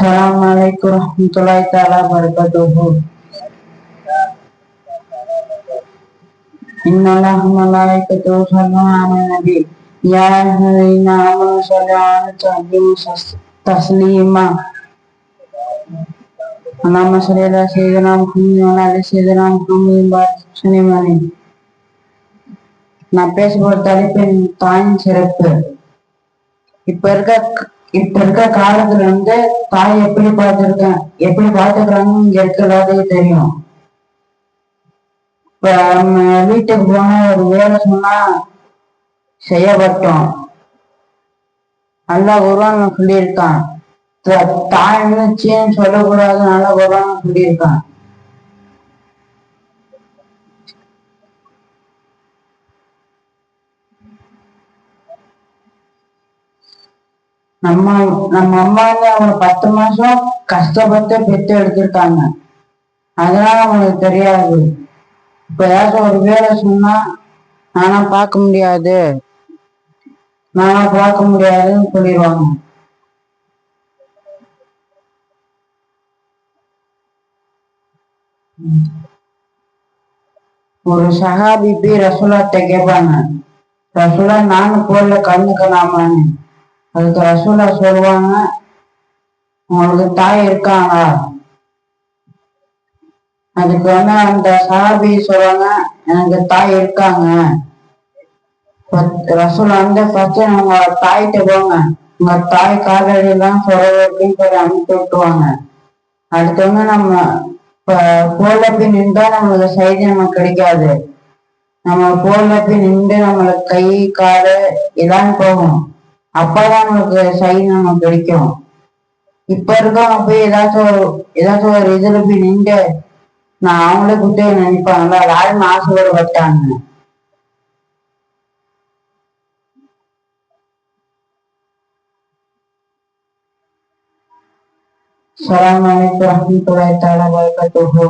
Assalamualaikum warahmatullahi taala wabarakatuh. Innallaha wa malaikatahu yusholluna 'alan nabi. Ya ayyuhallazina amanu shollu 'alaihi wa sallimu taslima. Allahumma sholli ala sayyidina Muhammadin wa ala ali sayyidina Muhammadin barik. நான் பேச போற தலைப்பின் தாயின் சிறப்பு. இப்ப இருக்க காலத்துல தாய் எப்படி பார்த்துக்கிறாங்கன்னு இங்க இருக்க எல்லாத்துக்கும் தெரியும். இப்ப நம்ம வீட்டுக்கு போனா ஒரு வேலை சொன்னா செய்யப்பட்டோம். நல்லா குர்ஆன்ல சொல்லியிருக்கான். தாய் நிச்சயம் சொல்லக்கூடாது, நல்லா குர்ஆன்ல சொல்லியிருக்கான். நம்ம அம்மா அவங்க 10 மாசம் கஷ்டப்பட்டு பெற்று எடுத்திருக்காங்க. அதனால அவங்களுக்கு தெரியாது. இப்ப ஏதாச்சும் ஒரு வேலை சொன்னா நானா பார்க்க முடியாதுன்னு சொல்லிடுவாங்க. ஒரு சஹாபி போய் ரசூலாட்ட கேட்பாங்க, ரசூலா நானும் போடல கண்ணுக்கு நாமான்னு. அதுக்கு ரசூலா சொல்லுவாங்க, உங்களுக்கு தாய் இருக்காங்களா? அதுக்கு அந்த சஹாபி சொல்லுவாங்க, எனக்கு தாய் இருக்காங்க. ரசூலா ஃபர்ஸ்ட் உங்க தாய்கிட்ட போங்க, உங்க தாய் காலடியெல்லாம் சொல்றது அப்படின்னு சொல்லி அனுப்பி விட்டுருவாங்க. அடுத்து நம்ம போல போய் நின்றா நம்மளுக்கு செய்தி நமக்கு கிடைக்காது. நம்ம போல போய் நின்று நம்மளுக்கு கை காலு எல்லாம் போகும். அப்பதான் நமக்கு செய்தி நமக்கு கிடைக்கும். இப்ப இருக்கவங்க போய் ஏதாச்சும் ஒரு இதுல போய் நின்று நான் அவங்களே குட்டே நினைப்பாங்களா, யாரும் ஆசைப்பட்டாங்க. Assalamualaikum warahmatullahi wabarakatuh.